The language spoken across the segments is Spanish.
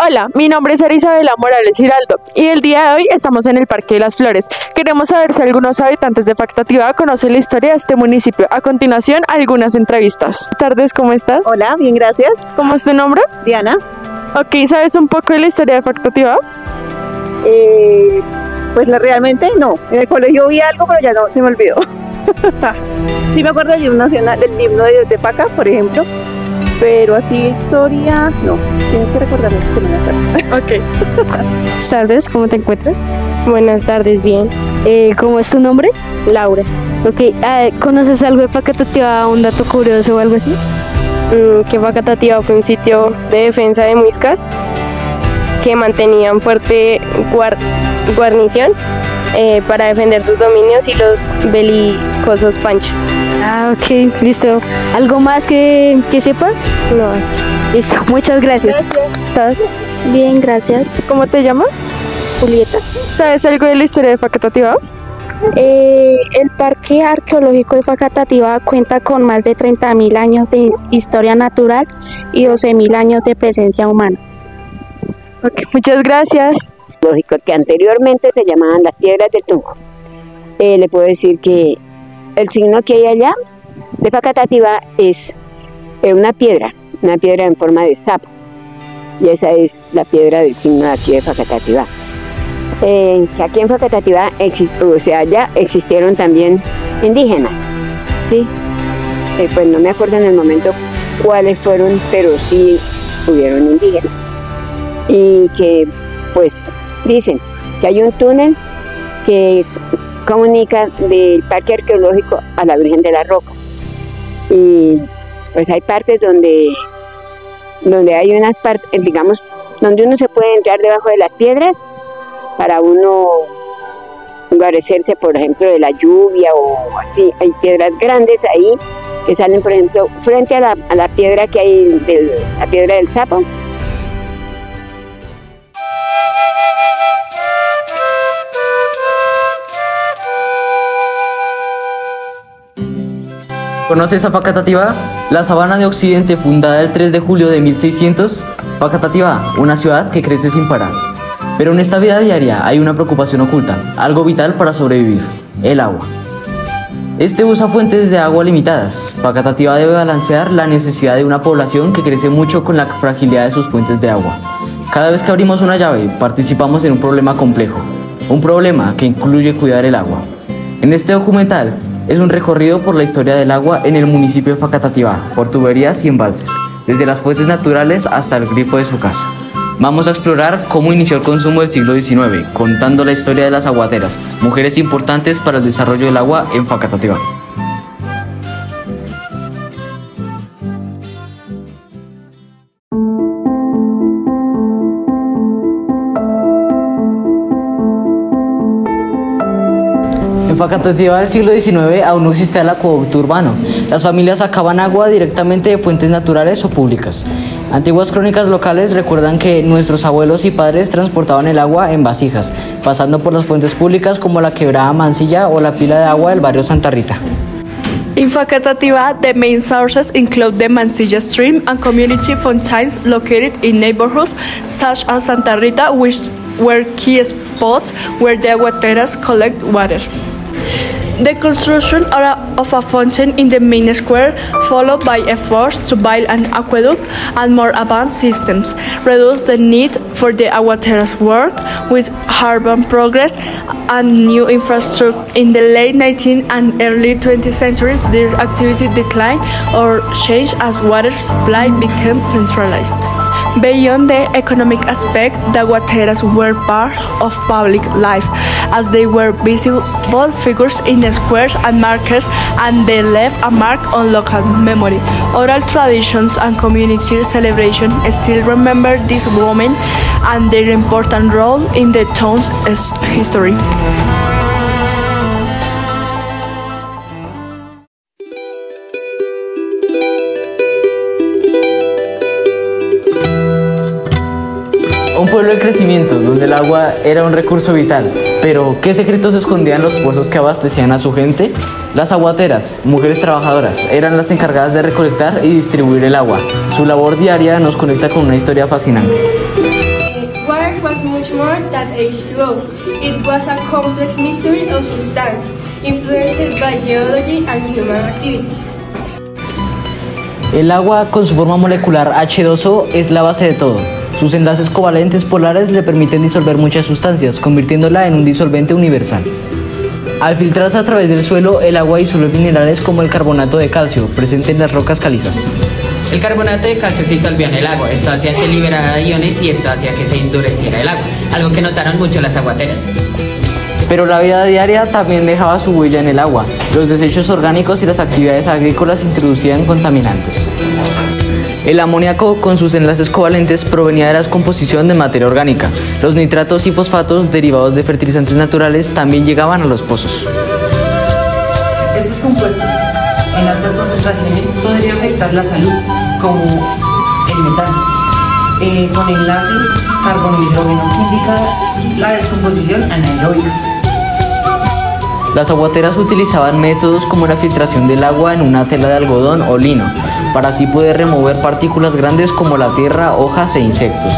Hola, mi nombre es Isabela Morales Giraldo y el día de hoy estamos en el Parque de las Flores. Queremos saber si algunos habitantes de Facatativá conocen la historia de este municipio. A continuación, algunas entrevistas. Buenas tardes, ¿cómo estás? Hola, bien, gracias. ¿Cómo es tu nombre? Diana. Ok, ¿sabes un poco de la historia de Facatativá? Pues realmente no. En el colegio vi algo, pero ya no, se me olvidó. Sí me acuerdo del himno nacional, del himno de Paca, por ejemplo. Pero así historia, no. Tienes que recordarme que no me acuerdo. Ok. Buenas tardes, ¿cómo te encuentras? Buenas tardes, bien. ¿Cómo es tu nombre? Laura. Ok, ¿conoces algo de Facatativá, un dato curioso o algo así? Que Facatativá fue un sitio de defensa de muiscas que mantenían fuerte guarnición para defender sus dominios y los belicosos panchos. Ah, ok, listo. ¿Algo más que sepas? No más. Listo, muchas gracias. ¿Estás? Bien, gracias. ¿Cómo te llamas? Julieta. ¿Sabes algo de la historia de Facatativá? El Parque Arqueológico de Facatativá cuenta con más de 30.000 años de historia natural y 12.000 años de presencia humana. Okay, muchas gracias. Lógico, que anteriormente se llamaban las piedras del Tunco. Le puedo decir que el signo que hay allá de Facatativá es una piedra en forma de sapo, y esa es la piedra del signo de aquí de Facatativá. Aquí en Facatativá, ya existieron también indígenas, ¿sí? Pues no me acuerdo en el momento cuáles fueron, pero sí hubieron indígenas. Y que, pues, dicen que hay un túnel que comunica del Parque Arqueológico a la Virgen de la Roca. Y pues hay partes donde hay unas partes, digamos, donde uno se puede entrar debajo de las piedras para uno guarecerse, por ejemplo, de la lluvia o así. Hay piedras grandes ahí que salen, por ejemplo, frente a la piedra que hay, la piedra del sapo. ¿Conoces a Facatativá? La sabana de Occidente, fundada el 3 de julio de 1600. Facatativá, una ciudad que crece sin parar. Pero en esta vida diaria hay una preocupación oculta, algo vital para sobrevivir: el agua. Este usa fuentes de agua limitadas. Facatativá debe balancear la necesidad de una población que crece mucho con la fragilidad de sus fuentes de agua. Cada vez que abrimos una llave, participamos en un problema complejo, un problema que incluye cuidar el agua. En este documental es un recorrido por la historia del agua en el municipio de Facatativá, por tuberías y embalses, desde las fuentes naturales hasta el grifo de su casa. Vamos a explorar cómo inició el consumo del siglo XIX, contando la historia de las aguateras, mujeres importantes para el desarrollo del agua en Facatativá. En Facatativá del siglo XIX aún no existía el acueducto urbano. Las familias sacaban agua directamente de fuentes naturales o públicas. Antiguas crónicas locales recuerdan que nuestros abuelos y padres transportaban el agua en vasijas, pasando por las fuentes públicas como la quebrada Mansilla o la pila de agua del barrio Santa Rita. In Facatativá, the main sources include the Mansilla Stream and community fountains located in neighborhoods such as Santa Rita, which were key spots where the aguateras collect water. The construction of a fountain in the main square, followed by efforts to build an aqueduct and more advanced systems, reduced the need for the aguateras work with urban progress and new infrastructure. In the late 19th and early 20th centuries, their activity declined or changed as water supply became centralized. Beyond the economic aspect, the aguateras were part of public life, as they were visible figures in the squares and markets, and they left a mark on local memory. Oral traditions and community celebration still remember these women and their important role in the town's history. Un pueblo en crecimiento, donde el agua era un recurso vital. Pero, ¿qué secretos escondían los pozos que abastecían a su gente? Las aguateras, mujeres trabajadoras, eran las encargadas de recolectar y distribuir el agua. Su labor diaria nos conecta con una historia fascinante. more than H2O. It was a complex mystery of substance, influenced by geology and human activities. El agua, con su forma molecular H2O, es la base de todo. Sus enlaces covalentes polares le permiten disolver muchas sustancias, convirtiéndola en un disolvente universal. Al filtrarse a través del suelo, el agua disuelve minerales como el carbonato de calcio, presente en las rocas calizas. El carbonato de calcio se disolvía en el agua, esto hacía que liberara iones y esto hacía que se endureciera el agua, algo que notaron mucho las aguateras. Pero la vida diaria también dejaba su huella en el agua. Los desechos orgánicos y las actividades agrícolas introducían contaminantes. El amoníaco, con sus enlaces covalentes, provenía de la descomposición de materia orgánica. Los nitratos y fosfatos, derivados de fertilizantes naturales, también llegaban a los pozos. Estos compuestos en altas concentraciones podrían afectar la salud, como el metano, con enlaces carbono-hidrógeno, que indica la descomposición anaeróbica. Las aguateras utilizaban métodos como la filtración del agua en una tela de algodón o lino, para así poder remover partículas grandes como la tierra, hojas e insectos.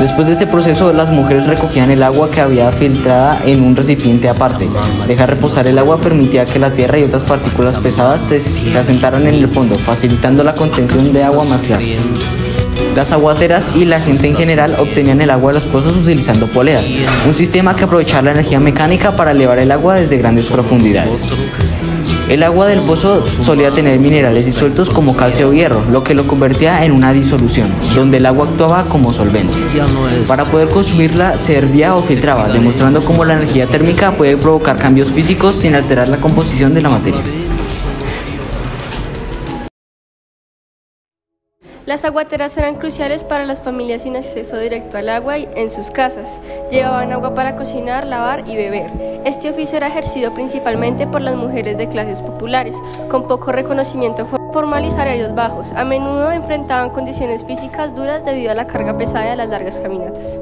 Después de este proceso, las mujeres recogían el agua que había filtrada en un recipiente aparte. Dejar reposar el agua permitía que la tierra y otras partículas pesadas se asentaran en el fondo, facilitando la contención de agua más clara. Las aguateras y la gente en general obtenían el agua de los pozos utilizando poleas, un sistema que aprovechaba la energía mecánica para elevar el agua desde grandes profundidades. El agua del pozo solía tener minerales disueltos como calcio o hierro, lo que lo convertía en una disolución, donde el agua actuaba como solvente. Para poder consumirla se hervía o filtraba, demostrando cómo la energía térmica puede provocar cambios físicos sin alterar la composición de la materia. Las aguateras eran cruciales para las familias sin acceso directo al agua en sus casas. Llevaban agua para cocinar, lavar y beber. Este oficio era ejercido principalmente por las mujeres de clases populares, con poco reconocimiento formal y salarios bajos. A menudo enfrentaban condiciones físicas duras debido a la carga pesada de las largas caminatas.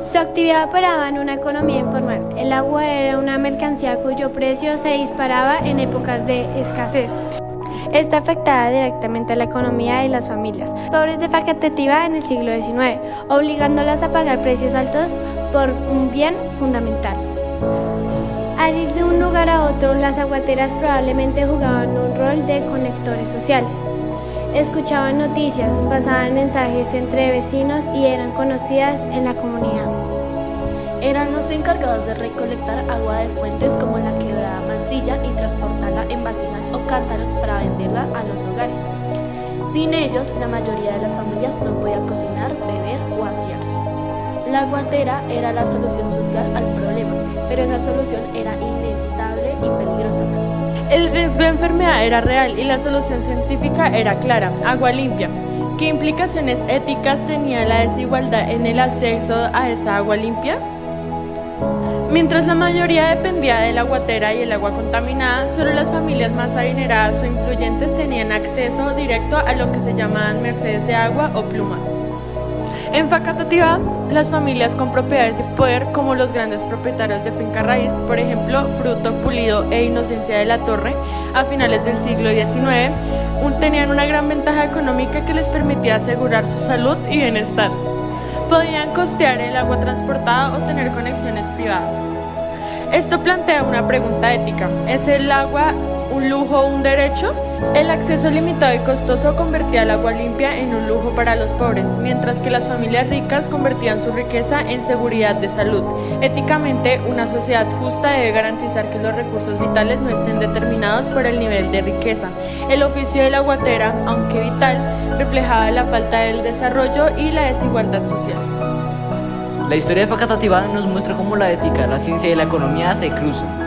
Su actividad operaba en una economía informal. El agua era una mercancía cuyo precio se disparaba en épocas de escasez. Esta afectaba directamente a la economía de las familias pobres de Facatativá en el siglo XIX, obligándolas a pagar precios altos por un bien fundamental. Al ir de un lugar a otro, las aguateras probablemente jugaban un rol de conectores sociales. Escuchaban noticias, pasaban mensajes entre vecinos y eran conocidas en la comunidad. Eran los encargados de recolectar agua de fuentes como la quebrada Mansilla y transportarla en vasijas o cántaros para venderla a los hogares. Sin ellos, la mayoría de las familias no podían cocinar, beber o asearse. La aguatera era la solución social al problema, pero esa solución era inestable y peligrosa. El riesgo de enfermedad era real y la solución científica era clara: agua limpia. ¿Qué implicaciones éticas tenía la desigualdad en el acceso a esa agua limpia? Mientras la mayoría dependía de la aguatera y el agua contaminada, solo las familias más adineradas o influyentes tenían acceso directo a lo que se llamaban mercedes de agua o plumas. En Facatativá, las familias con propiedades y poder, como los grandes propietarios de finca raíz, por ejemplo, Fruto, Pulido e Inocencia de la Torre, a finales del siglo XIX, tenían una gran ventaja económica que les permitía asegurar su salud y bienestar. Podían costear el agua transportada o tener conexiones privadas. Esto plantea una pregunta ética: ¿es el agua un lujo o un derecho? El acceso limitado y costoso convertía el agua limpia en un lujo para los pobres, mientras que las familias ricas convertían su riqueza en seguridad de salud. Éticamente, una sociedad justa debe garantizar que los recursos vitales no estén determinados por el nivel de riqueza. El oficio de la aguatera, aunque vital, reflejaba la falta del desarrollo y la desigualdad social. La historia de Facatativá nos muestra cómo la ética, la ciencia y la economía se cruzan.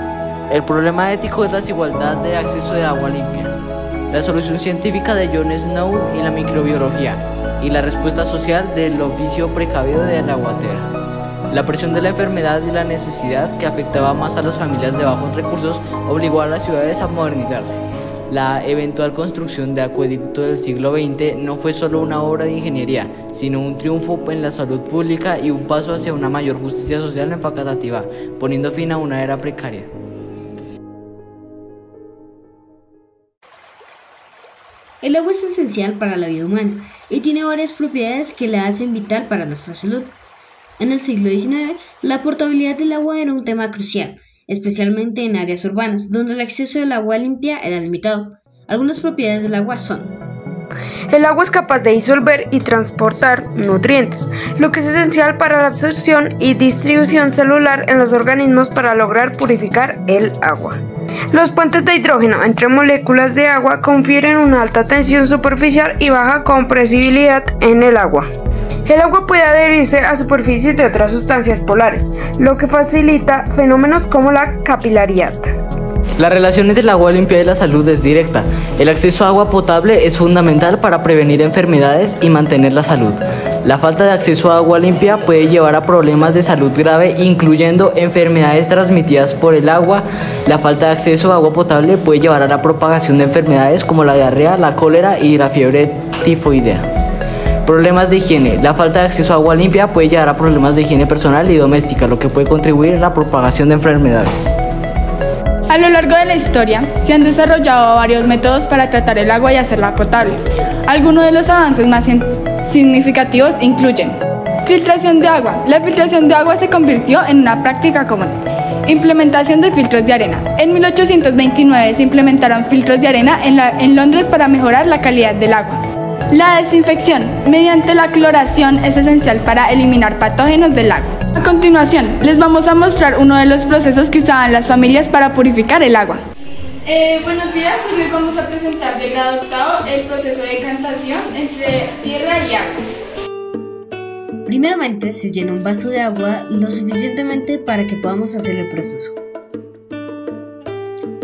El problema ético es la desigualdad de acceso de agua limpia, la solución científica de John Snow y la microbiología, y la respuesta social del oficio precavido de la aguatera. La presión de la enfermedad y la necesidad, que afectaba más a las familias de bajos recursos, obligó a las ciudades a modernizarse. La eventual construcción de acueducto del siglo XX no fue solo una obra de ingeniería, sino un triunfo en la salud pública y un paso hacia una mayor justicia social en Facatativá, poniendo fin a una era precaria. El agua es esencial para la vida humana y tiene varias propiedades que la hacen vital para nuestra salud. En el siglo XIX, la potabilidad del agua era un tema crucial, especialmente en áreas urbanas, donde el acceso al agua limpia era limitado. Algunas propiedades del agua son: el agua es capaz de disolver y transportar nutrientes, lo que es esencial para la absorción y distribución celular en los organismos para lograr purificar el agua. Los puentes de hidrógeno entre moléculas de agua confieren una alta tensión superficial y baja compresibilidad en el agua. El agua puede adherirse a superficies de otras sustancias polares, lo que facilita fenómenos como la capilaridad. La relación entre el agua limpia y la salud es directa. El acceso a agua potable es fundamental para prevenir enfermedades y mantener la salud. La falta de acceso a agua limpia puede llevar a problemas de salud grave, incluyendo enfermedades transmitidas por el agua. La falta de acceso a agua potable puede llevar a la propagación de enfermedades como la diarrea, la cólera y la fiebre tifoidea. Problemas de higiene. La falta de acceso a agua limpia puede llevar a problemas de higiene personal y doméstica, lo que puede contribuir a la propagación de enfermedades. A lo largo de la historia, se han desarrollado varios métodos para tratar el agua y hacerla potable. Algunos de los avances más significativos incluyen: filtración de agua. La filtración de agua se convirtió en una práctica común. Implementación de filtros de arena. En 1829 se implementaron filtros de arena en Londres para mejorar la calidad del agua. La desinfección mediante la cloración es esencial para eliminar patógenos del agua. A continuación, les vamos a mostrar uno de los procesos que usaban las familias para purificar el agua. Buenos días, hoy les vamos a presentar de grado octavo el proceso de decantación entre tierra y agua. Primeramente se llena un vaso de agua lo suficientemente para que podamos hacer el proceso.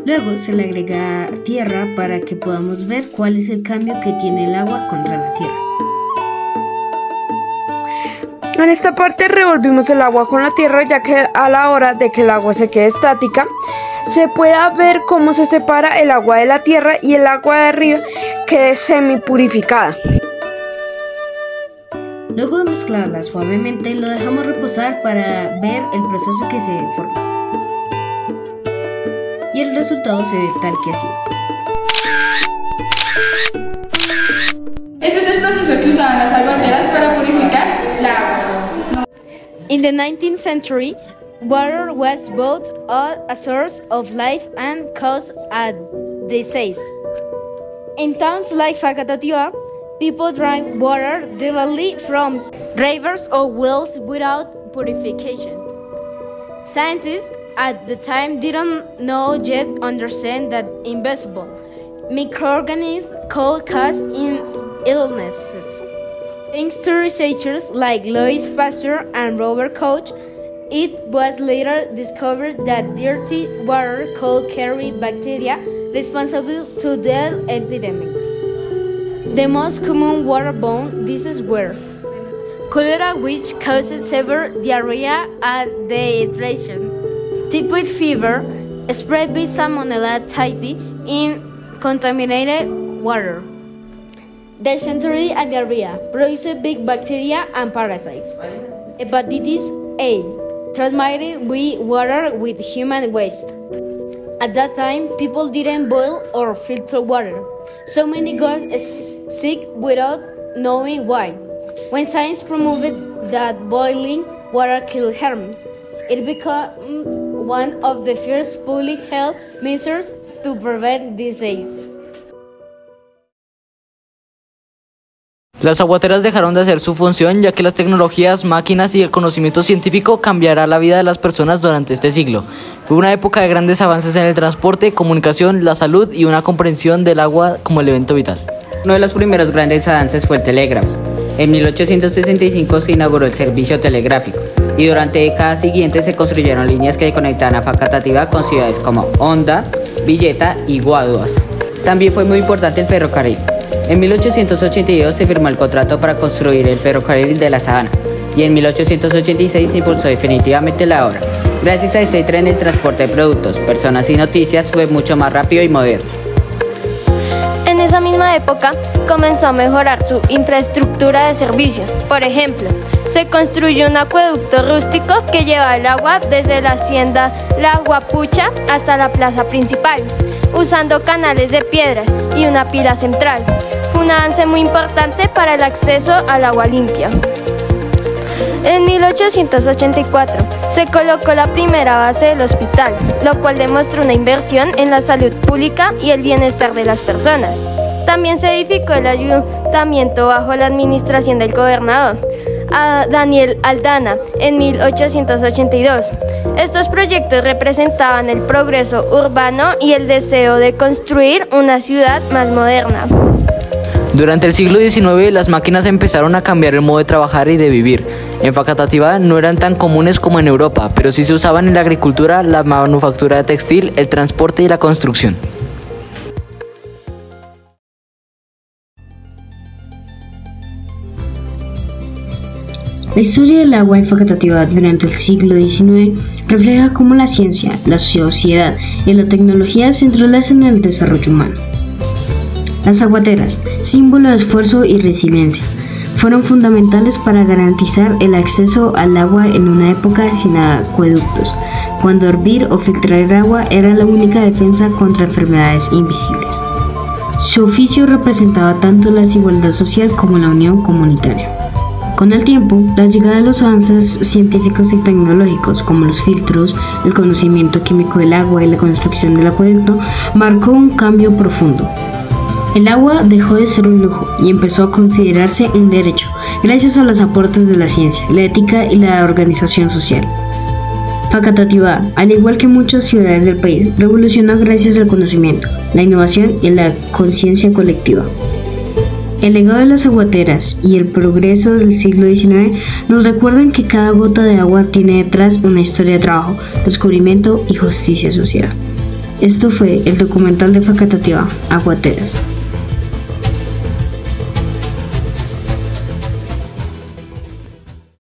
Luego se le agrega tierra para que podamos ver cuál es el cambio que tiene el agua contra la tierra. En esta parte revolvimos el agua con la tierra, ya que a la hora de que el agua se quede estática, se pueda ver cómo se separa el agua de la tierra y el agua de arriba quede semipurificada. Luego de mezclarla suavemente, lo dejamos reposar para ver el proceso que se forma. Y el resultado se ve tal que así. Este es el proceso que usaban las aguateras para purificar la agua. In the 19th century, water was both a source of life and cause a disease. In towns like Facatativá, people drank water directly from rivers or wells without purification. Scientists at the time didn't know yet understand that invisible microorganisms could cause illnesses. Thanks to researchers like Louis Pasteur and Robert Koch, it was later discovered that dirty water could carry bacteria responsible to deadly epidemics. The most common waterborne diseases were cholera, which causes severe diarrhea and dehydration; typhoid fever, spread by Salmonella typhi in contaminated water; dysentery and diarrhea, produced by bacteria and parasites; hepatitis A, transmitted by water with human waste. At that time, people didn't boil or filter water, so many got sick without knowing why. When science proved that boiling water killed germs, it became one of the first public health measures to prevent disease. Las aguateras dejaron de hacer su función, ya que las tecnologías, máquinas y el conocimiento científico cambiará la vida de las personas durante este siglo. Fue una época de grandes avances en el transporte, comunicación, la salud y una comprensión del agua como elemento vital. Uno de los primeros grandes avances fue el telégrafo. En 1865 se inauguró el servicio telegráfico y durante décadas siguientes se construyeron líneas que conectaban a Facatativá con ciudades como Honda, Villeta y Guaduas. También fue muy importante el ferrocarril. En 1882 se firmó el contrato para construir el ferrocarril de la Sabana y en 1886 se impulsó definitivamente la obra. Gracias a ese tren el transporte de productos, personas y noticias fue mucho más rápido y moderno. En esa misma época comenzó a mejorar su infraestructura de servicio. Por ejemplo, se construyó un acueducto rústico que lleva el agua desde la hacienda La Guapucha hasta la plaza principal, usando canales de piedras y una pila central. Fue un avance muy importante para el acceso al agua limpia. En 1884 se colocó la primera base del hospital, lo cual demostró una inversión en la salud pública y el bienestar de las personas. También se edificó el ayuntamiento bajo la administración del gobernador Daniel Aldana en 1882. Estos proyectos representaban el progreso urbano y el deseo de construir una ciudad más moderna. Durante el siglo XIX, las máquinas empezaron a cambiar el modo de trabajar y de vivir. En Facatativá no eran tan comunes como en Europa, pero sí se usaban en la agricultura, la manufactura de textil, el transporte y la construcción. La historia del agua en Facatativá durante el siglo XIX refleja cómo la ciencia, la sociedad y la tecnología se entrelazan en el desarrollo humano. Las aguateras, símbolo de esfuerzo y resiliencia, fueron fundamentales para garantizar el acceso al agua en una época sin acueductos, cuando hervir o filtrar agua era la única defensa contra enfermedades invisibles. Su oficio representaba tanto la desigualdad social como la unión comunitaria. Con el tiempo, la llegada de los avances científicos y tecnológicos, como los filtros, el conocimiento químico del agua y la construcción del acueducto, marcó un cambio profundo. El agua dejó de ser un lujo y empezó a considerarse un derecho, gracias a los aportes de la ciencia, la ética y la organización social. Facatativá, al igual que muchas ciudades del país, revolucionó gracias al conocimiento, la innovación y la conciencia colectiva. El legado de las aguateras y el progreso del siglo XIX nos recuerdan que cada gota de agua tiene detrás una historia de trabajo, descubrimiento y justicia social. Esto fue el documental de Facatativá, Aguateras.